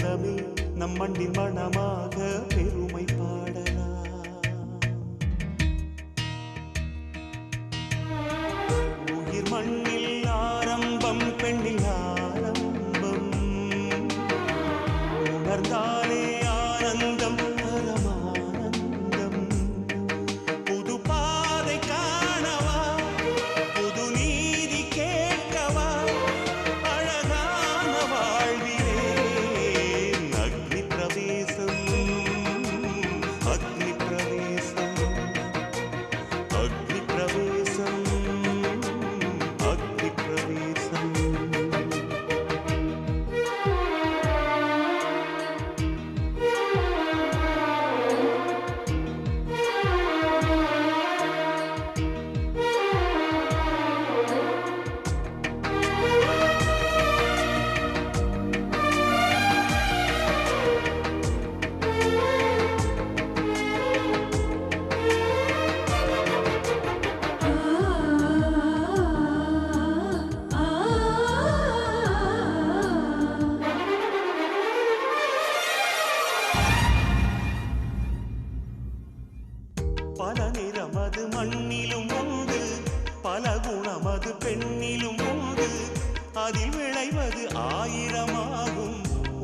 மங்களமே நம் மண்ணின் மணமாக பெருமை பாடலாம். உயிர் மண்ணில் ஆரம்பம் பெண்ணில் ஆரம்பம் உணர்ந்தாலே ஆனந்தம் பரமானந்தம். புது பாதை காணவா புது நீதி கேட்கவா அழகான வாழ்விலே அக்னி பிரவேசம் அக்னி பிரவேசம் அக்னி பிரவேசம் அக்னி பிரவேசம். பல நிறமது மண்ணிலும் உண்டு பல குணமது பெண்ணிலும் உண்டு அதில் விளைவது ஆயிரமாகும்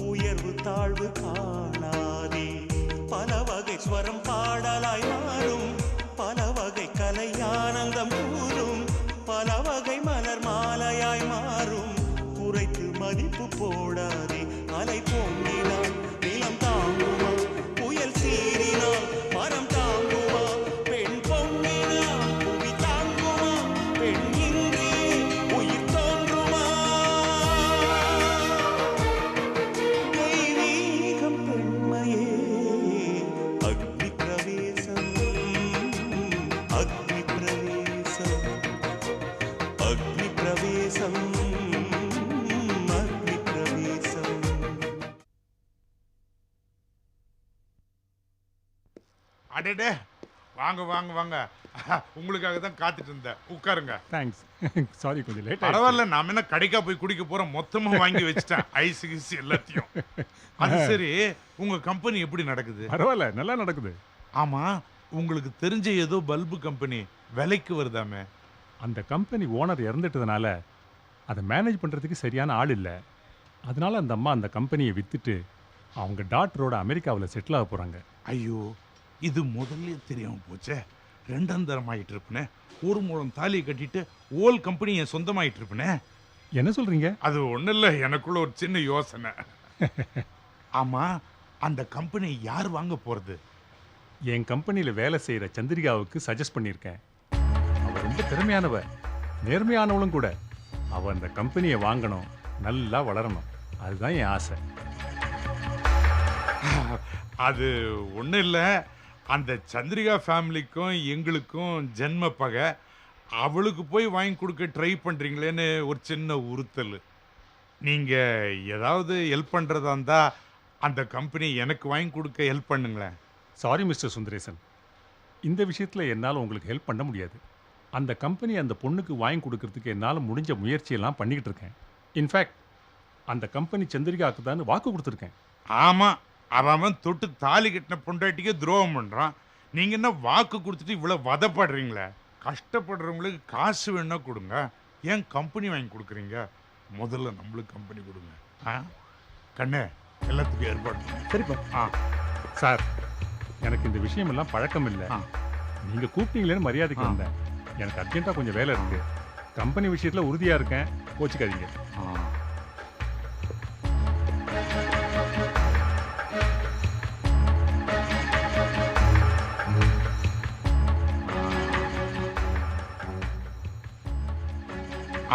உயர்வு தாழ்வு காணாதே. பல வகை ஸ்வரம் பாடலாய் மாறும் பல வகை கலை ஆனந்தம் கூறும் பல வகை மலர் மாலையாய் மாறும். குறைத்து மதிப்பு போடாதே அலை பொங்கினால் நிலம் தாங்குமா புயல் சீறினால் மரம் தாங்குமா பெண் பொங்கினால் புவி தாங்குமா பெண் இன்றி உயிர் தோன்றுமா. தெய்வீகம் பெண்மையே அக்னி பிரவேசம் அக்னி பிரவேசம் அக்னி பிரவேசம் அக்னி பிரவேசம். அடடே வாங்க வாங்க வாங்க உங்களுக்காக தான் காத்துட்டு இருந்தேன். உட்காருங்க. தேங்க்ஸ். சாரி கொஞ்சம் லேட் பரவாயில்ல, நாம என்ன கடைக்கா போய் குடிக்க போறோம், மொத்தமா வாங்கி வச்சுட்டேன் ஐஸ் கிஸ் எல்லாத்தையும். அது சரி, உங்க கம்பெனி எப்படி நடக்குது? பரவாயில்ல, நல்லா நடக்குது. ஆமா, உங்களுக்கு தெரிஞ்ச ஏதோ பல்பு கம்பெனி விலைக்கு வருதாமே? அந்த கம்பெனி ஓனர் இறந்துட்டதுனால அதை மேனேஜ் பண்ணுறதுக்கு சரியான ஆள் இல்லை. அதனால அந்த அம்மா அந்த கம்பெனியை விற்றுட்டு அவங்க டாக்டரோட அமெரிக்காவில் செட்டில் ஆக போகிறாங்க. ஐயோ, இது முதல்ல தெரியாம போச்சே. ரெண்டாந்தரம் ஆயிட்டு இருப்பனே. ஒரு மூலம் தாலியை கட்டிட்டு ஓல் கம்பெனி என் சொந்தமாயிட்டு இருப்பனே. என்ன சொல்கிறீங்க? அது ஒன்றும் இல்லை, எனக்குள்ள ஒரு சின்ன யோசனை. ஆமா, அந்த கம்பெனி யார் வாங்க போறது? என் கம்பெனியில் வேலை செய்கிற சந்திரிகாவுக்கு சஜஸ்ட் பண்ணியிருக்கேன். அவள் ரொம்ப திறமையானவ, நேர்மையானவளும் கூட. அவள் அந்த கம்பெனியை வாங்கணும், நல்லா வளரணும். அதுதான் என் ஆசை. அது ஒன்றும் இல்லை, அந்த சந்திரிகா ஃபேமிலிக்கும் எங்களுக்கும் ஜென்ம பகை. அவளுக்கு போய் வாங்கி கொடுக்க ட்ரை பண்ணுறீங்களேன்னு ஒரு சின்ன உறுத்தல். நீங்கள் ஏதாவது ஹெல்ப் பண்ணுறதா இருந்தால் அந்த கம்பெனி எனக்கு வாங்கி கொடுக்க ஹெல்ப் பண்ணுங்களேன். சாரி மிஸ்டர் சுந்தரேசன், இந்த விஷயத்தில் என்னால் உங்களுக்கு ஹெல்ப் பண்ண முடியாது. அந்த கம்பெனி அந்த பொண்ணுக்கு வாங்கி கொடுக்கறதுக்கு என்னால் முடிஞ்ச முயற்சியெல்லாம் பண்ணிக்கிட்டு இருக்கேன். இன்ஃபேக்ட் அந்த கம்பெனி சந்திரிகாவுக்கு தான் வாக்கு கொடுத்துருக்கேன். ஆமாம், அவன் தொட்டு தாலி கட்டின பொண்டாட்டிக்கே துரோகம் பண்ணுறான். நீங்கள் என்ன வாக்கு கொடுத்துட்டு இவ்வளோ வதப்படுறீங்களே? கஷ்டப்படுறவங்களுக்கு காசு வேணா கொடுங்க, ஏன் கம்பெனி வாங்கி கொடுக்குறீங்க? முதல்ல நம்மளுக்கு கம்பெனி கொடுங்க. ஆ கண்ணே, எல்லாத்துக்கும் ஏற்பாடு பண்ணுங்க. சரிப்பா. சார், எனக்கு இந்த விஷயமெல்லாம் பழக்கம் இல்லை. நீங்கள் கூப்பிட்டீங்களேன்னு மரியாதைக்கு வந்தேன். எனக்கு அர்ஜென்ட்டாக கொஞ்சம் வேலை இருக்குது. கம்பெனி விஷயத்தில் உறுதியாக இருக்கேன், கோச்சிக்காதீங்க.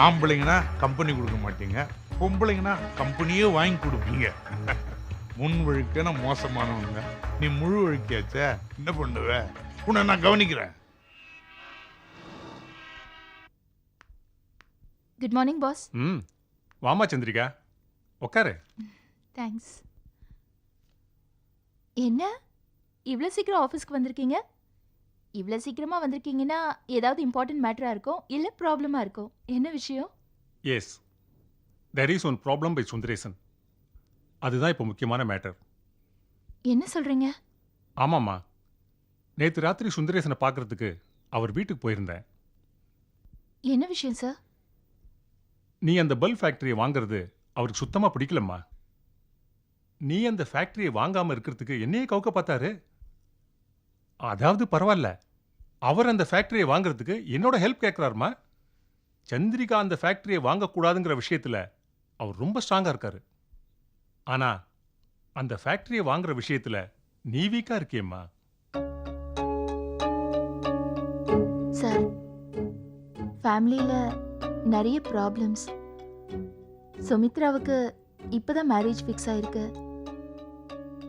ஆம்பளைங்கன்னா கம்பெனி கொடுக்க மாட்டீங்க, பொம்பளைங்கன்னா கம்பெனியே வாங்கி கொடுப்பீங்க. முன் வழுக்கன மோசமானவங்க, நீ முழு வழுக்கியாச்சே, என்ன பண்ணுவ? உன்னை நான் கவனிக்கிறேன். Good morning boss. வாமா சந்திரிகா, உட்காரு. தேங்க்ஸ். என்ன இவ்வளோ சீக்கிரம் ஆஃபீஸ்க்கு வந்திருக்கீங்க? இவ்வளோ சீக்கிரமாக வந்திருக்கீங்கன்னா ஏதாவது இம்பார்ட்டன்ட் மேட்டராக இருக்கும், இல்லை ப்ராப்ளமாக இருக்கும். என்ன விஷயம்? Yes, there is one problem by Sundaresan. அதுதான் இப்போ முக்கியமான மேட்டர். என்ன சொல்றீங்க? ஆமாம்மா, நேற்று ராத்திரி சுந்தரேசனை பார்க்கறதுக்கு அவர் வீட்டுக்கு போயிருந்தேன். என்ன விஷயம் சார்? நீ அந்த பல்ப் ஃபேக்டரியை வாங்குறது அவருக்கு சுத்தமாக பிடிக்கலம்மா. நீ அந்த ஃபேக்டரியை வாங்காமல் இருக்கிறதுக்கு என்னையே கவுக்க பார்த்தாரு. அதாவது பரவாயில்ல, அவர் அந்த ஃபேக்டரியை வாங்குறதுக்கு என்னோட ஹெல்ப் கேட்குறாருமா. சந்திரிகா அந்த ஃபேக்டரியை வாங்கக்கூடாதுங்கிற விஷயத்தில் அவர் ரொம்ப ஸ்ட்ராங்காக இருக்காரு. ஆனால் அந்த ஃபேக்டரியை வாங்குற விஷயத்தில் நீ வீக்காக இருக்கியம்மா. சார், ஃபேமிலியில் நிறைய ப்ராப்ளம்ஸ். சுமித்ராவுக்கு இப்போதான் மேரேஜ் ஃபிக்ஸ் ஆயிருக்கு.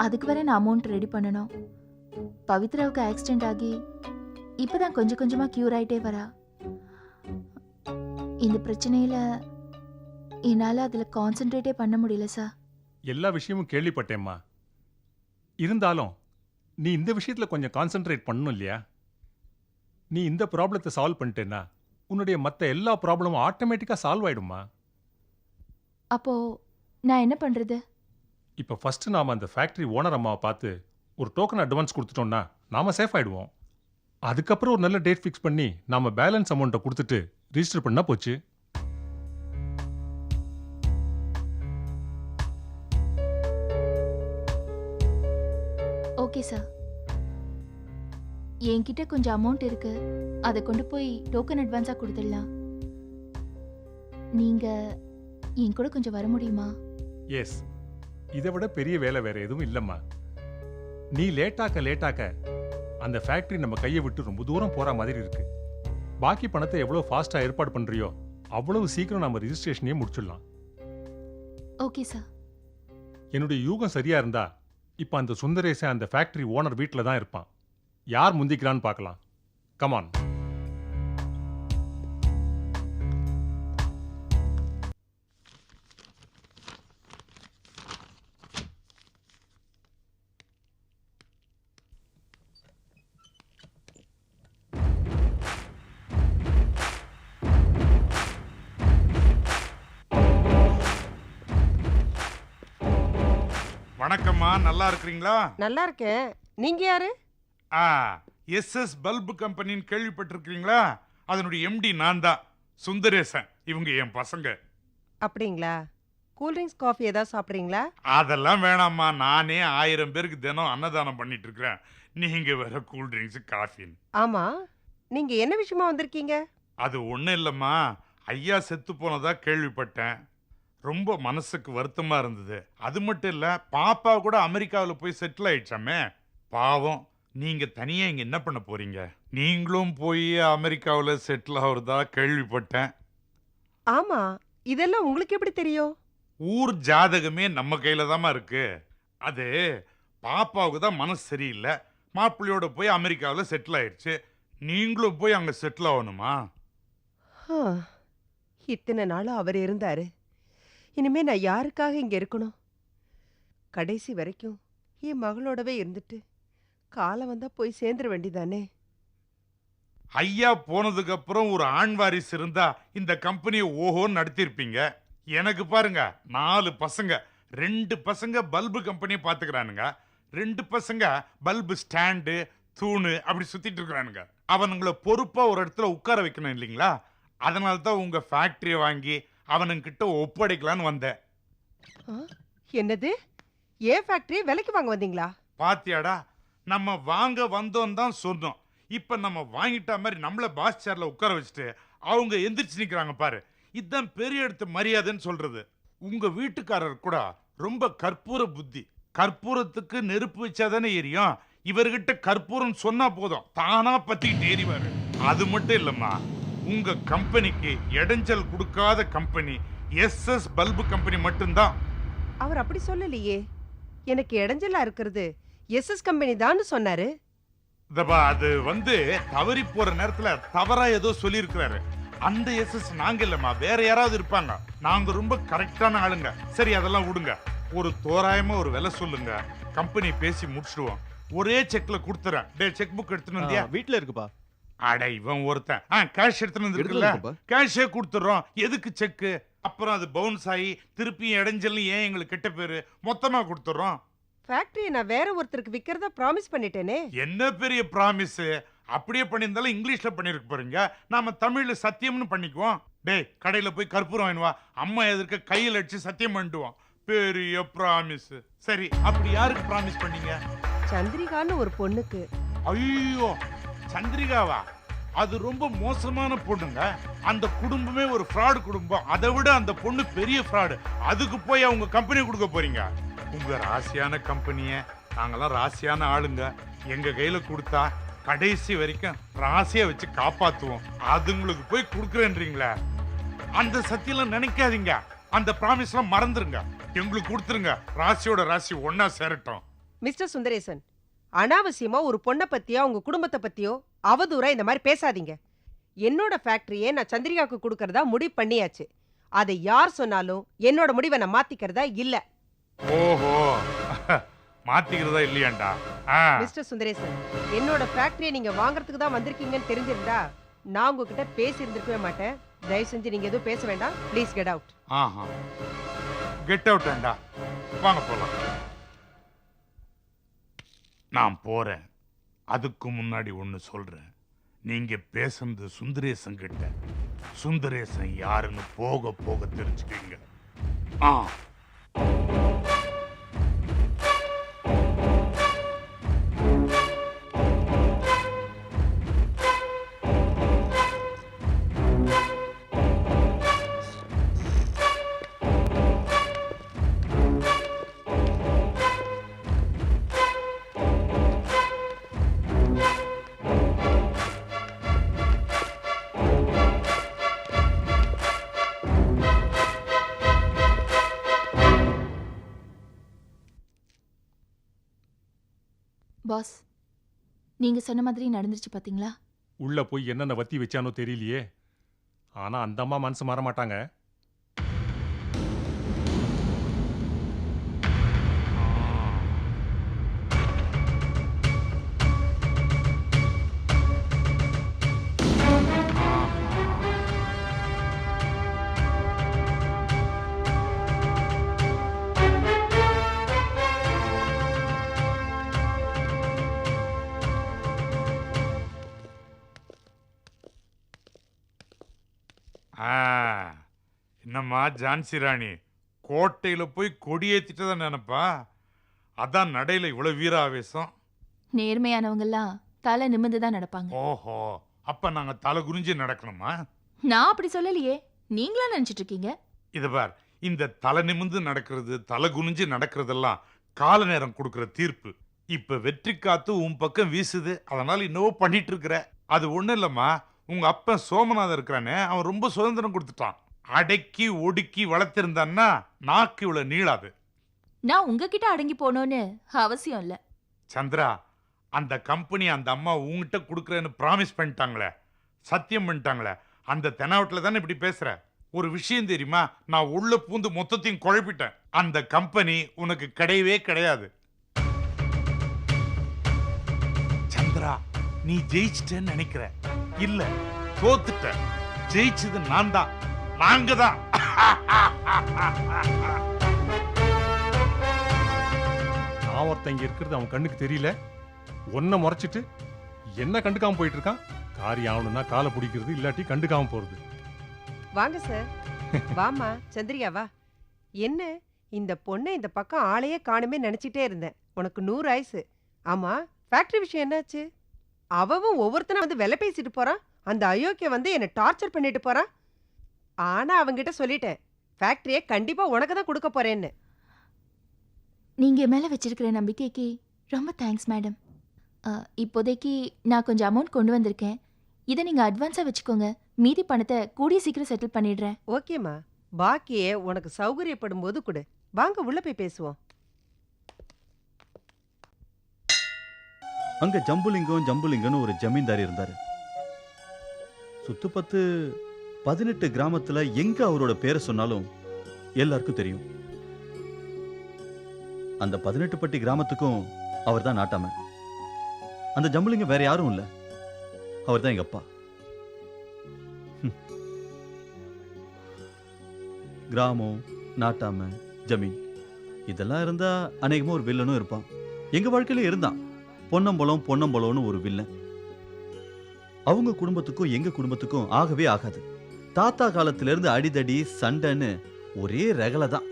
அதுக்கு வரை நான் அமௌண்ட் ரெடி பண்ணணும். பவித்ராவுக்கு ஆக்சிடென்ட் ஆகி இப்போதான் கொஞ்சம் கொஞ்சமாக க்யூர் ஆகிட்டே வரா. இந்த பிரச்சனையில் என்னால் அதில் கான்சென்ட்ரேட்டே பண்ண முடியல சார். எல்லா விஷயமும் கேள்விப்பட்டேம்மா. இருந்தாலும் நீ இந்த விஷயத்தில் கொஞ்சம் கான்சென்ட்ரேட் பண்ணணும் இல்லையா? நீ இந்த ப்ராப்ளத்தை சால்வ் பண்ணிட்டேன்னா உன்னுடைய மற்ற எல்லா ப்ராப்ளமும் ஆட்டோமேட்டிக்காக சால்வ் ஆயிடுமா. அப்போது நான் என்ன பண்ணுறது? இப்போ ஃபஸ்ட்டு நாம் அந்த ஃபேக்ட்ரி ஓனர் அம்மாவை பார்த்து ஒரு டோக்கன் அட்வான்ஸ் கொடுத்துட்டோம்னா நாம் சேஃப் ஆகிடுவோம். அதுக்கப்புறம் ஒரு நல்ல டேட் ஃபிக்ஸ் பண்ணி நாம் பேலன்ஸ் அமௌண்ட்டை கொடுத்துட்டு ரிஜிஸ்டர் பண்ணால் போச்சு. ஓகே சார், என்கிட்ட கொஞ்சம் அமௌண்ட் இருக்கு. அதை கொண்டு போய் டோக்கன் அட்வான்ஸாக கொடுத்துடலாம். நீங்கள் என் கூட கொஞ்சம் வர முடியுமா? எஸ், இதை விட பெரிய வேலை வேற எதுவும் இல்லைம்மா. நீ லேட்டாக்க அந்த ஃபேக்ட்ரி நம்ம கையை விட்டு ரொம்ப தூரம் போகிற மாதிரி இருக்கு. பாக்கி பணத்தை எவ்வளோ ஃபாஸ்ட்டாக ஏற்பாடு பண்ணுறியோ அவ்வளவு சீக்கிரம் நம்ம ரிஜிஸ்ட்ரேஷனையே முடிச்சிடலாம். Okay sir. என்னுடைய யூகம் சரியா இருந்தா இப்போ அந்த சுந்தரேசன் அந்த ஃபேக்டரி ஓனர் வீட்டில் தான் இருப்பான். யார் முந்திக்கிறான்னு பார்க்கலாம். கமான். வணக்கம்மா, நல்லா இருக்கிறீங்களா? நல்லா இருக்கேன். நீங்க யாரு? எஸ்எஸ் பல்பு கம்பெனின்னு கேள்விப்பட்டிருக்கீங்களா? அதனுடைய எம்டி நான் தான், சுந்தரேசன். இவங்க என் பசங்க. அப்படிங்களா? கூல்ட்ரிங்க்ஸ் காஃபி ஏதாவது சாப்பிட்றீங்களா? அதெல்லாம் வேணாம்மா, நானே 1000 பேருக்கு தினம் அன்னதானம் பண்ணிட்டு இருக்கிறேன். நீங்க வேற கூல்ட்ரிங்க்ஸ் காஃபின்னு. ஆமா, நீங்க என்ன விஷயமா வந்திருக்கீங்க? அது ஒன்றும் இல்லைம்மா, ஐயா செத்து போனதா கேள்விப்பட்டேன். ரொம்ப மனசுக்கு வருத்தமா இருந்தது. அது மட்டும் இல்ல, பாப்பா கூட அமெரிக்காவில் போய் செட்டில் ஆயிடுச்சாமே. பாவம், நீங்க தனியா இங்க என்ன பண்ண போறீங்க? நீங்களும் போய் அமெரிக்காவில் செட்டில் ஆகுறதா கேள்விப்பட்டேன். ஆமா, இதெல்லாம் உங்களுக்கு எப்படி தெரியும்? ஊர் ஜாதகமே நம்ம கையில தாமா இருக்கு. அது பாப்பாவுக்கு தான் மனசு சரியில்லை, மாப்பிள்ளையோட போய் அமெரிக்காவில் செட்டில் ஆயிடுச்சு. நீங்களும் போய் அங்க செட்டில் ஆகணுமா? இத்தனை நாளும் அவர் இருந்தாரு. இனிமே நான் யாருக்காக இங்க இருக்கணும்? கடைசி வரைக்கும் என் மகளோடவே இருந்துட்டு காலம் வந்தா போய் சேர்ந்துட வேண்டிதானே. ஐயா போனதுக்கு அப்புறம் ஒரு ஆண் வாரிசு இருந்தா இந்த கம்பெனியை ஓஹோன்னு நடத்திருப்பீங்க. எனக்கு பாருங்க, 4 பசங்க. 2 பசங்க பல்பு கம்பெனியை பார்த்துக்கிறானுங்க, 2 பசங்க பல்பு ஸ்டாண்டு தூணு அப்படி சுத்திட்டு இருக்கிறானுங்க. அவனுங்களை பொறுப்பா ஒரு இடத்துல உட்கார வைக்கணும் இல்லைங்களா? அதனால தான் உங்க ஃபேக்டரியை வாங்கி அவனுங்கிட்ட ஒப்படைக்கலான்னு வந்தேன். என்னது? ஏன் ஃபேக்டரி விலைக்கு வாங்க வந்தீங்களா? பாத்தியாடா, நம்ம வாங்க வந்தோம் தான் சொன்னோம். இப்ப நம்ம வாங்கிட்ட மாதிரி நம்மள பாஸ் சேர்ல உட்கார வச்சுட்டு அவங்க எந்திரிச்சு நிக்கிறாங்க பாரு. இதுதான் பெரிய இடத்து மரியாதைன்னு சொல்றது. உங்க வீட்டுக்காரர் கூட ரொம்ப கற்பூர புத்தி. கற்பூரத்துக்கு நெருப்பு வச்சாதானே எரியும். இவர்கிட்ட கற்பூரம் சொன்னா போதும், தானா பத்திட்டு எரிவாரு. அது மட்டும் இல்லம்மா, உங்க கம்பெனிக்கு இடைஞ்சல் கொடுக்காத கம்பெனி எஸ்எஸ் பல்பு கம்பெனி மட்டும்தான். அவர் அப்படி சொல்லலையே. எனக்கு இடைஞ்சலா இருக்கிறது எஸ்எஸ் கம்பெனி தான் சொன்னாரு. அது தவறி போற நேரத்துல தவறா ஏதோ சொல்லி இருக்கிறாரு. அந்த எஸ்எஸ் நாங்க இல்லம்மா, வேற யாராவது இருப்பாங்க. நாங்க ரொம்ப கரெக்டான ஆளுங்க. சரி, அதெல்லாம் விடுங்க. ஒரு தோராயமா ஒரு விலை சொல்லுங்க, கம்பெனி பேசி முடிச்சிடுவோம். ஒரே செக்ல கொடுத்துறேன். செக் புக் எடுத்துன்னு வந்தியா? வீட்ல இருக்குப்பா. அட இவன் ஒருத்தன். கேஷ் எடுத்துன்னு வந்துருக்குல்ல, கேஷே கொடுத்துறோம். எதுக்கு செக்கு? அப்புறம் அது பவுன்ஸ் ஆகி திருப்பி இடைஞ்சல் ஏன் எங்களுக்கு கெட்ட பேரு? மொத்தமா கொடுத்துறோம். ஃபேக்டரியை நான் வேற ஒருத்தருக்கு விற்கிறதா ப்ராமிஸ் பண்ணிட்டேனே. என்ன பெரிய ப்ராமிஸ்? அப்படியே பண்ணியிருந்தாலும் இங்கிலீஷ்ல பண்ணிருக்க போறீங்க. நாம தமிழ்ல சத்தியம்னு பண்ணிக்குவோம். டேய், கடையில போய் கற்பூரம் வாங்கினுவா. அம்மா எதிர்க்க கையில் அடிச்சு சத்தியம் பண்ணிடுவோம். பெரிய ப்ராமிஸ். சரி, அப்படி யாருக்கு ப்ராமிஸ் பண்ணீங்க? சந்திரிகான்னு ஒரு பொண்ணுக்கு. ஐயோ, சந்திரிகாவா? அது ரொம்ப மோசமான பொண்ணுங்க. அந்த குடும்பமே ஒரு ஃப்ராடு குடும்பம். அதை விட அந்த பொண்ணு பெரிய ஃப்ராடு. அதுக்கு போய் அவங்க கம்பெனி கொடுக்க போறீங்க? உங்க ராசியான கம்பெனிய நாங்கெல்லாம் ராசியான ஆளுங்க. எங்க கையில கொடுத்தா கடைசி வரைக்கும் ராசியா வச்சு காப்பாத்துவோம். அதுங்களுக்கு போய் கொடுக்குறேன்றீங்களே? அந்த சத்தியெல்லாம் நினைக்காதீங்க. அந்த ப்ராமிஸ்லாம் மறந்துருங்க. எங்களுக்கு கொடுத்துருங்க. ராசியோட ராசி ஒன்னா சேரட்டும். மிஸ்டர் சுந்தரேசன், அனாவசியமா ஒரு பொண்ணை பத்தியோ உங்க குடும்பத்தை பத்தியோ அவதூறா இந்த மாதிரி பேசாதீங்க. என்னோட ஃபேக்டரியை நான் சந்திரிகாவுக்கு கொடுக்கறதா முடிவு பண்ணியாச்சு. அதை யார் சொன்னாலும் என்னோட முடிவை நான் மாத்திக்கிறதா இல்ல. ஓஹோ, மாத்திக்கிறதா இல்லையாண்டா? மிஸ்டர் சுந்தரேசன், என்னோட ஃபேக்டரியை நீங்க வாங்குறதுக்கு தான் வந்திருக்கீங்கன்னு தெரிஞ்சிருந்தா நான் உங்ககிட்ட பேசி இருந்திருக்கவே மாட்டேன். தயவு செஞ்சு நீங்க எதுவும் பேச வேண்டாம். Please get out. ஆஹா, கெட் அவுட் ஆண்டா. வாங்க போலாம். நான் போறேன். அதுக்கு முன்னாடி ஒன்னு சொல்றேன். நீங்க பேசுறது சுந்தரேசன் கிட்ட. சுந்தரேசன் யாருன்னு போக போக தெரிஞ்சுக்கீங்க. ஆ, பாஸ், நீங்க சொன்ன மாதிரி நடந்துருச்சு பாத்தீங்களா? உள்ள போய் என்னென்ன வத்தி வச்சானோ தெரியலையே. ஆனா அந்த அம்மா மனசு மாற மாட்டாங்க. என்னம்மா ஜான்சி ராணி, கோட்டையில போய் கொடியேத்திட்டதான் நினைப்பா? அதான் நடையில இவ்வளவு வீராவேசம். நேர்மையானவங்கெல்லாம் தலை நிமிர்ந்து தான் நடப்பாங்க. ஓஹோ, அப்ப நாங்க தலை குனிஞ்சு நடக்கணுமா? நான் அப்படி சொல்லலையே, நீங்களா நினைச்சிட்டு இருக்கீங்க. இத பார், இந்த தலை நிமிர்ந்து நடக்கிறது, தலை குனிஞ்சு நடக்கிறதெல்லாம் கால நேரம் கொடுக்கிற தீர்ப்பு. இப்ப வெற்றி காத்து உன் பக்கம் வீசுது. அதனால இன்னவோ பண்ணிட்டு இருக்கிற. அது ஒண்ணு இல்லம்மா, உங்க அப்பன் சோமநாதன் இருக்கிறானே, அவன் ரொம்ப சுதந்திரம் கொடுத்துட்டான். அடக்கி ஒடுக்கி வளர்த்திருந்தான்னா நாக்கு இவ்வளவு நீளாது. நான் உங்ககிட்ட அடங்கி போனோன்னு அவசியம் இல்ல. சந்திரா, அந்த கம்பெனி அந்த அம்மா உங்ககிட்ட கொடுக்குறேன்னு ப்ராமிஸ் பண்ணிட்டாங்களே, சத்தியம் பண்ணிட்டாங்களே, அந்த தெனாவட்டில் தானே இப்படி பேசுற? ஒரு விஷயம் தெரியுமா? நான் உள்ள பூந்து மொத்தத்தையும் குழப்பிட்டேன். அந்த கம்பெனி உனக்கு கிடையவே கிடையாது. சந்திரா, நீ ஜெயிச்சிட்டேன்னு நினைக்கிற. இல்ல, தோத்துட்ட. ஜெயிச்சது நான் தான், நாங்க தான். நான் ஒருத்தங்க இருக்கிறது அவன் கண்ணுக்கு தெரியல. ஒன்ன முறைச்சிட்டு என்ன கண்டுக்காம போயிட்டு இருக்கான். காரியம் ஆகணும்னா காலை பிடிக்கிறது, இல்லாட்டி கண்டுக்காம போறது. வாங்க சார். வாமா சந்திரிகா, வா. என்ன இந்த பொண்ணை இந்த பக்கம் ஆளையே காணுமே நினைச்சிட்டே இருந்தேன். உனக்கு 100 ஆயுசு. ஆமா, ஃபேக்டரி விஷயம் என்னாச்சு? அவவும் ஒவ்வொருத்தனா வந்து வெலை பேசிட்டு போறான். அந்த அயோக்கிய வந்து என்ன டார்ச்சர் பண்ணிட்டு போறான். ஆனா அவங்கிட்ட சொல்லிட்டேன், ஃபேக்டரியை கண்டிப்பா உனக்கு தான் கொடுக்க போறேன்னு. நீங்க என் மேல வச்சிருக்கிற நம்பிக்கைக்கு ரொம்ப தேங்க்ஸ் மேடம். இப்போதைக்கு நான் கொஞ்சம் அமௌண்ட் கொண்டு வந்திருக்கேன். இதை நீங்க அட்வான்ஸா வச்சுக்கோங்க. மீதி பணத்தை கூடிய சீக்கிரம் செட்டில் பண்ணிடுறேன். ஓகேம்மா, பாக்கியே உனக்கு சௌகரியப்படும் போது கொடு. வாங்க உள்ள போய் பேசுவோம். அங்க ஜம்புலிங்கம்னு ஒரு ஜமீன்தார் இருந்தாரு. சுத்துப்பத்து 18 கிராமத்துல எங்க அவரோட பேரை சொன்னாலும் எல்லாருக்கும் தெரியும். அந்த 18 பட்டி கிராமத்துக்கும் அவர் தான் நாட்டாம. அந்த ஜம்புலிங்கம் வேற யாரும் இல்ல, அவர் தான் எங்க அப்பா. கிராமம், நாட்டாம, ஜமீன் இதெல்லாம் இருந்தா அநேகமா ஒரு வில்லனும் இருப்பான். எங்க வாழ்க்கையில இருந்தான். பொன்னம்பலம்னு ஒரு வில்லன். அவங்க குடும்பத்துக்கும் எங்க குடும்பத்துக்கும் ஆகவே ஆகாது. தாத்தா காலத்துல இருந்து அடிதடி சண்டைன்னு ஒரே ரகலை தான்.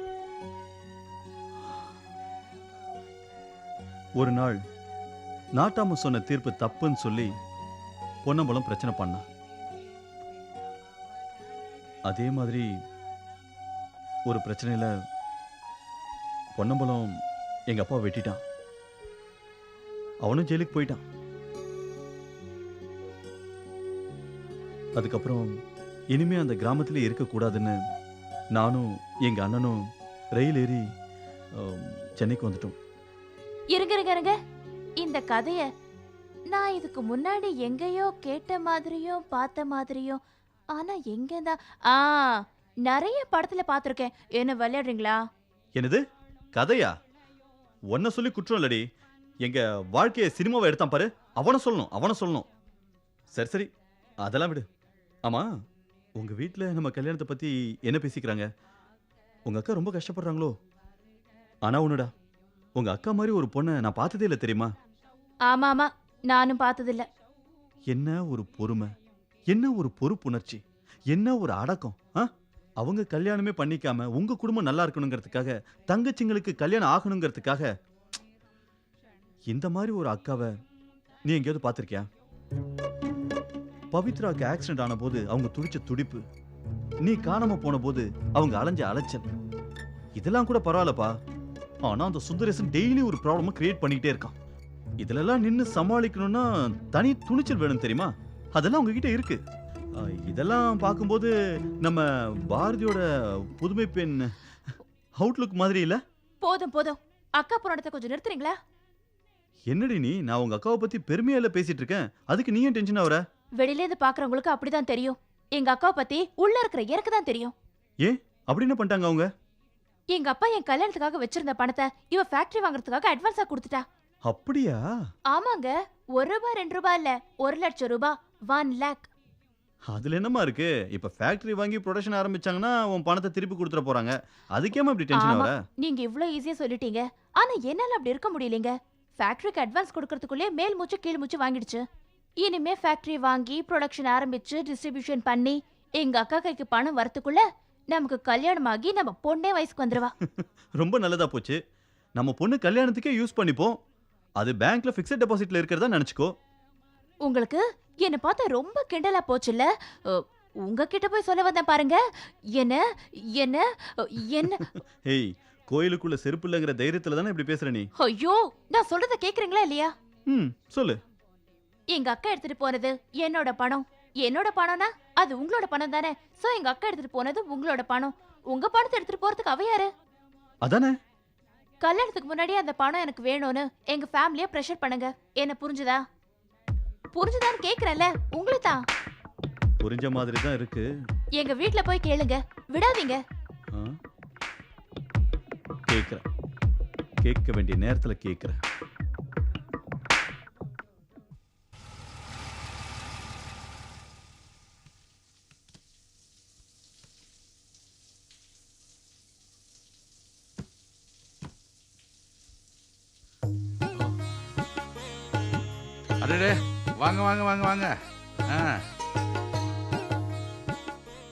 ஒரு நாள் நாட்டாம சொன்ன தீர்ப்பு தப்புன்னு சொல்லி பொன்னம்பலம் பிரச்சனை பண்ணான். அதே மாதிரி ஒரு பிரச்சனையில பொன்னம்பலம் எங்க அப்பா வெட்டிட்டான். அவனும் ஜெயிலுக்கு போயிட்டான். அதுக்கப்புறம் இனிமே அந்த கிராமத்திலே இருக்கக்கூடாதுன்னு நானும் எங்க அண்ணனும் ரயில் ஏறி சென்னைக்கு வந்துட்டோம். இருங்க இந்த கதைய நான் இதுக்கு முன்னாடி எங்கேயோ கேட்ட மாதிரியும் பார்த்த மாதிரியும், ஆனா எங்கதான் நிறைய படத்துல பார்த்திருக்கேன். என்ன விளையாடுறீங்களா? என்னது கதையா? உன்னை சொல்லி குற்றம் இல்லடி. எங்க வாழ்க்கையை சினிமாவை எடுத்தான் பாரு, அவனை சொல்லணும். சரி அதெல்லாம் விடு. ஆமா, உங்க வீட்டுல நம்ம கல்யாணத்தை பத்தி என்ன பேசிக்கிறாங்க? உங்க அக்கா ரொம்ப கஷ்டப்படுறாங்களோ? ஆனா ஒண்ணுடா, உங்க அக்கா மாதிரி ஒரு பொண்ணை நான் பார்த்ததே இல்லை தெரியுமா? ஆமா நானும் பார்த்ததில்ல. என்ன ஒரு பொறுமை, என்ன ஒரு பொறுப்புணர்ச்சி, என்ன ஒரு அடக்கம். அவங்க கல்யாணமே பண்ணிக்காம உங்க குடும்பம் நல்லா இருக்கணுங்கிறதுக்காக, தங்கச்சிங்களுக்கு கல்யாணம் ஆகணுங்கிறதுக்காக, இந்த மாதிரி ஒரு அக்காவை நீ எங்கேயாவது பார்த்திருக்கியா? பவித்ராக்கு ஆக்சிடென்ட் ஆன போது அவங்க துடிச்ச துடிப்பு, நீ காணாம போன போது அவங்க அலைஞ்ச அலைச்சல், இதெல்லாம் கூட பரவாயில்லப்பா. ஆனா அந்த சுந்தரேசன் டெய்லி ஒரு ப்ராப்ளம் கிரியேட் பண்ணிக்கிட்டே இருக்கான். இதெல்லாம் நின்று சமாளிக்கணும்னா தனி துணிச்சல் வேணும் தெரியுமா? அதெல்லாம் உங்ககிட்ட இருக்கு. இதெல்லாம் பார்க்கும்போது நம்ம பாரதியோட புதுமை பெண் அவுட்லுக் மாதிரி இல்ல? போதும் அக்கா போராட்டத்தை கொஞ்சம் நிறுத்துறீங்களா? என்னடி நீ, நான் உங்க அக்காவை பத்தி பெருமையா இல்ல பேசிட்டு இருக்கேன், அதுக்கு நீ ஏன் டென்ஷன் ஆவற? வெளியில இருந்து பாக்குறவங்களுக்கு அப்படிதான் தெரியும். எங்க அக்காவை பத்தி உள்ள இருக்கிற எனக்கு தான் தெரியும். ஏன் அப்படி என்ன பண்ணிட்டாங்க அவங்க? எங்க அப்பா என் கல்யாணத்துக்காக வச்சிருந்த பணத்தை இவ ஃபேக்டரி வாங்குறதுக்காக அட்வான்ஸா கொடுத்துட்டா. அப்படியா? ஆமாங்க. ₹1 ₹2 இல்ல, 1,00,000 ரூபாய், 1 lakh. அதுல என்னமா இருக்கு? இப்ப ஃபேக்டரி வாங்கி ப்ரொடக்ஷன் ஆரம்பிச்சாங்கன்னா உன் பணத்தை திருப்பி கொடுத்துற போறாங்க. அதுக்கேமா இப்படி டென்ஷன் ஆவற? நீங்க இவ்ளோ ஈஸியா சொல்லிட்டீங்க. ஆனா என்னால அப்படி இருக்க முடியலங்க. ஃபேக்டரிக்கு அட்வான்ஸ் கொடுக்கறதுக்குள்ளே மேல் மூச்சு கீழ் மூச்சு வாங்கிடுச்சு. இனிமே ஃபேக்டரி வாங்கி ப்ரொடக்ஷன் ஆரம்பிச்சு டிஸ்ட்ரிபியூஷன் பண்ணி எங்க அக்கா கைக்கு பணம் வரதுக்குள்ள நமக்கு கல்யாணம் ஆகி நம்ம பொண்ணே வயசுக்கு வந்துருவா. ரொம்ப நல்லதா போச்சு. நம்ம பொண்ணு கல்யாணத்துக்கே யூஸ் பண்ணிப்போம். அது பேங்க்ல ஃபிக்ஸட் டெபாசிட்ல இருக்கிறதா நினைச்சுக்கோ. உங்களுக்கு என்ன பார்த்தா ரொம்ப கிண்டலா போச்சுல்ல? உங்ககிட்ட போய் சொல்ல வந்தேன் பாருங்க. என்ன என்ன என்ன ஏய், கோயிலுக்குள்ள செருப்பு இல்லங்கிற தைரியத்துல தானே இப்படி பேசுற நீ? ஐயோ, நான் சொல்றத கேக்குறீங்களா இல்லையா? சொல்லு. எங்க அக்கா எடுத்துட்டு போனது என்னோட பணம். என்னோட பணம்னா அது உங்களோட பணம் தானே. சோ எங்க அக்கா எடுத்துட்டு போனது உங்களோட பணம். உங்க பணத்தை எடுத்துட்டு போறதுக்கு அவ யாரு? அதானே. கல்யாணத்துக்கு முன்னாடி அந்த பணம் எனக்கு வேணும்னு எங்க ஃபேமிலிய பிரஷர் பண்ணுங்க. என்ன புரிஞ்சுதா? புரிஞ்சுதான்னு கேக்குறேன்ல, உங்களுக்கு தான். புரிஞ்ச மாதிரி தான் இருக்கு. எங்க வீட்ல போய் கேளுங்க, விடாதீங்க. கேக்குறேன், கேட்க வேண்டிய நேரத்துல கேக்குறேன். அடடே, வாங்க வாங்க வாங்க வாங்க.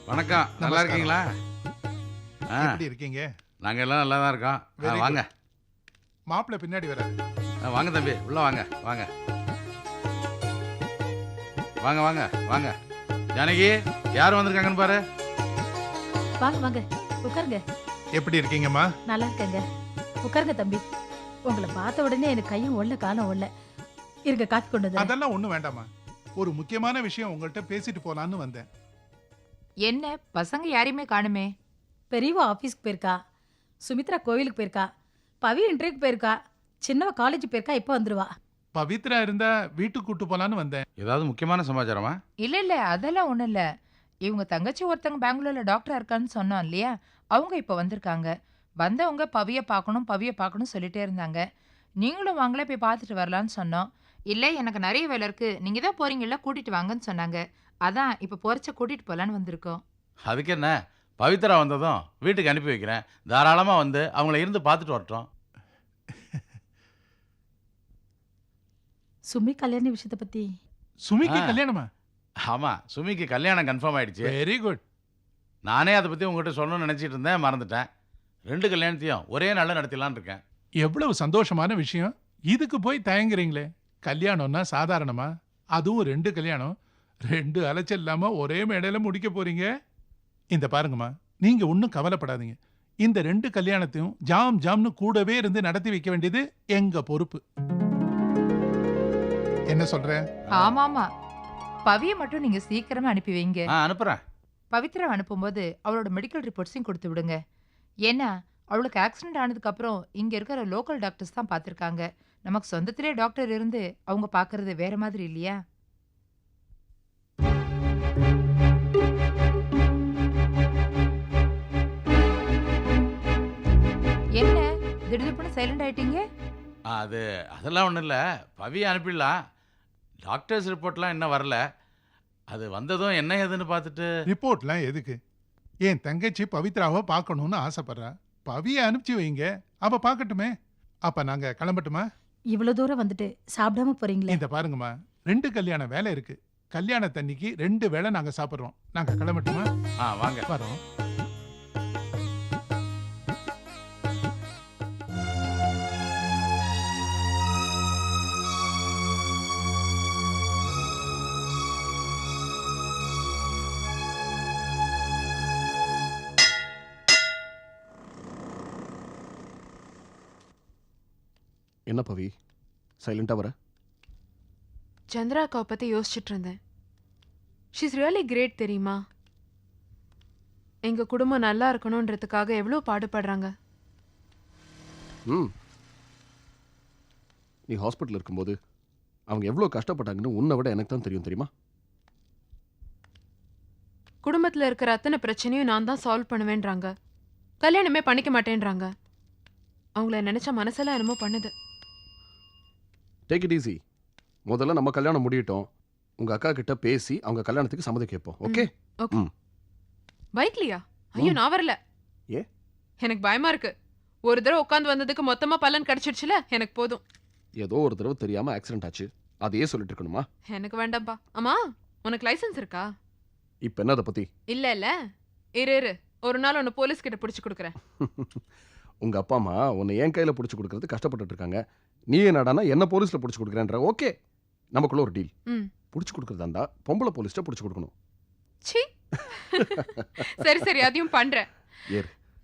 வணக்கம், நல்லா இருக்கீங்களா? எப்படி இருக்கீங்க? நாங்க எல்லாம் நல்லா தான் இருக்கோம். Very வாங்க. மாப்பிள்ளை பின்னாடி வராரு. வாங்க தம்பி, உள்ள வாங்க வாங்க வாங்க வாங்க வாங்க. ஜானகி, யார் வந்திருக்காங்கன்னு பாரு. வாங்க வாங்க, உட்காருங்க. எப்படி இருக்கீங்கம்மா? நல்லா இருக்கேங்க, உட்காருங்க தம்பி. உங்களை பார்த்த உடனே எனக்கு கையும் ஒல்ல காலம் ஒல்ல. இருங்க, காஃபி கொண்டு வந்து. அதெல்லாம் ஒண்ணும் வேண்டாமா. ஒரு முக்கியமான விஷயம் உங்கள்கிட்ட பேசிட்டு போலான்னு வந்தேன். என்ன பசங்க யாரையுமே காணுமே? பெரியவா ஆஃபீஸ்க்கு போயிருக்கா, சுமித்ரா கோவிலுக்கு போயிருக்கா, பவி இன்டர்வியூக்கு போயிருக்கா, சின்னவ காலேஜ் போயிருக்கா, இப்போ வந்துருவா. பவித்ரா இருந்தா வீட்டுக்கு கூட்டு போலான்னு வந்தேன். ஏதாவது முக்கியமான சமாச்சாரமா? இல்ல அதெல்லாம் ஒண்ணும் இல்ல. இவங்க தங்கச்சி ஒருத்தங்க பெங்களூர்ல டாக்டரா இருக்கான்னு சொன்னோம் இல்லையா, அவங்க இப்ப வந்திருக்காங்க. வந்தவங்க பவிய பார்க்கணும் சொல்லிட்டே இருந்தாங்க. நீங்களும் வாங்களே போய் பார்த்துட்டு வரலான்னு சொன்னோம். இல்ல எனக்கு நிறைய வேலை இருக்கு, நீங்க தான் போறீங்கல்ல, கூட்டிட்டு வாங்கன்னு சொன்னாங்க. அதான் இப்ப போறச்ச கூட்டிட்டு போலான்னு வந்திருக்கோம். அதுக்கு என்ன, பவித்ரா வந்ததும் வீட்டுக்கு அனுப்பி வைக்கிறேன். தாராளமாக வந்து அவங்கள இருந்து பார்த்துட்டு வரட்டும். சுமி கல்யாண விஷயத்தை பத்தி சுமிக்கு ஆ. கல்யாணமா? ஆமாம், சுமிக்கு கல்யாணம் கன்ஃபார்ம் ஆயிடுச்சு. Very good. நானே அதை பற்றி உங்ககிட்ட சொல்லணும்னு நினச்சிட்டு இருந்தேன், மறந்துட்டேன். 2 கல்யாணத்தையும் ஒரே நாளில் நடத்திடலான்னு இருக்கேன். எவ்வளவு சந்தோஷமான விஷயம். இதுக்கு போய் தயங்குறீங்களே. கல்யாணம்னா சாதாரணமா? அதுவும் 2 கல்யாணம். 2 அலைச்சல் இல்லாம ஒரே மேடையில முடிக்க போறீங்க. இந்த பாருங்கம்மா, நீங்க ஒன்றும் கவலைப்படாதீங்க. இந்த 2 கல்யாணத்தையும் ஜாம் ஜாம்னு கூடவே இருந்து நடத்தி வைக்க வேண்டியது எங்க பொறுப்பு. என்ன சொல்ற? ஆமாமா. பவியை மட்டும் நீங்க சீக்கிரமா அனுப்பி வைங்க. அனுப்புகிறேன். பவித்ரா அனுப்பும்போது அவளோட மெடிக்கல் ரிப்போர்ட்ஸையும் கொடுத்து விடுங்க. ஏன்னா அவளுக்கு ஆக்சிடென்ட் ஆனதுக்கு அப்புறம் இங்க இருக்கிற லோக்கல் டாக்டர்ஸ் தான் பார்த்துருக்காங்க. நமக்கு சொந்தத்திலே டாக்டர் இருந்து அவங்க பார்க்கறது வேற மாதிரி இல்லையா? என்ன திடீர்னு சைலண்ட் ஆயிட்டீங்க? அதெல்லாம் ஒன்றும் இல்லை. பவியை அனுப்பிடலாம். டாக்டர்ஸ் ரிப்போர்ட்லாம் இன்னும் வரல. அது வந்ததும் என்ன ஏதுன்னு பார்த்துட்டு. ரிப்போர்ட்லாம் எதுக்கு? என் தங்கச்சி பவித்ராவை பார்க்கணும்னு ஆசைப்படுறா. பவியை அனுப்பிச்சு வைங்க, அவ பார்க்கட்டுமே. அப்ப நாங்க கிளம்பட்டுமா? இவ்வளவு தூரம் வந்துட்டு சாப்பிடாம போறீங்களே. இந்த பாருங்கம்மா, 2 கல்யாண வேலை இருக்கு. கல்யாணத்தன்னைக்கு 2 வேளை நாங்க சாப்பிடுறோம். நாங்க கிளம்பட்டுமா? வாங்க. வரோம். என்ன பவி சைலண்டா வர? சந்திரா அக்காவை பற்றி யோசிச்சுட்டு இருந்தேன். ஷீஸ் ரியலி கிரேட் தெரியுமா? எங்கள் குடும்பம் நல்லா இருக்கணுன்றதுக்காக எவ்வளோ பாடுபடுறாங்க. நீ ஹாஸ்பிட்டல் இருக்கும்போது அவங்க எவ்வளோ கஷ்டப்பட்டாங்கன்னு உன்னை விட எனக்கு தான் தெரியும் தெரியுமா? குடும்பத்தில் இருக்கிற அத்தனை பிரச்சனையும் நான் தான் சால்வ் பண்ணுவேன்றாங்க. கல்யாணமே பண்ணிக்க மாட்டேன்றாங்க. அவங்கள நினைச்ச மனசெல்லாம் என்னமோ பண்ணுது. Take it easy. முதல்ல நம்ம கல்யாணம் முடியட்டும். உங்க அக்கா கிட்ட பேசி அவங்க கல்யாணத்துக்கு சம்மதி கேட்போம். ஓகே? ஓகே. பைக்லியா? ஐயோ நான் வரல. ஏ? எனக்கு பயமா இருக்கு. ஒரு தடவை உட்காந்து வந்ததுக்கு மொத்தமா பலன் கிடைச்சிடுச்சுல, எனக்கு போதும். ஏதோ ஒரு தடவை தெரியாம ஆக்சிடென்ட் ஆச்சு, அதையே சொல்லிட்டு இருக்கணுமா? எனக்கு வேண்டாம்ப்பா. அம்மா, உனக்கு லைசென்ஸ் இருக்கா? இப்போ என்ன அதை பத்தி? இல்ல இரு ஒரு நாள் உன்னை போலீஸ் கிட்ட பிடிச்சு கொடுக்குறேன். உங்க அப்பா அம்மா உன்னை என் கையில பிடிச்சு கொடுக்கறது கஷ்டப்பட்டு இருக்காங்க. நீ என்னடானா என்ன போலீஸ்ல பிடிச்சு கொடுக்குறேன்ற. ஓகே, நமக்குள்ள ஒரு டீல். பிடிச்சு கொடுக்கறதா இருந்தா பொம்பளை போலீஸ்ட பிடிச்சு கொடுக்கணும். சரி அதையும் பண்றேன்.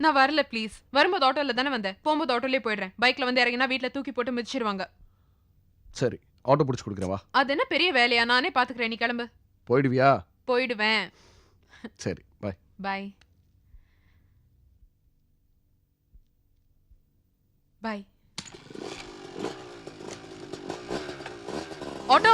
நான் வரல ப்ளீஸ். வரும்போது ஆட்டோல தானே வந்தேன், போகும்போது ஆட்டோலயே போயிடுறேன். பைக்ல வந்து இறங்கினா வீட்டுல தூக்கி போட்டு மிதிச்சிருவாங்க. சரி, ஆட்டோ பிடிச்சு கொடுக்குறேன் வா. அது என்ன பெரிய வேலையா? நானே பாத்துக்கிறேன், நீ கிளம்பு. போயிடுவியா? போயிடுவேன். சரி, பாய். பாய் பாய். ஆட்டோ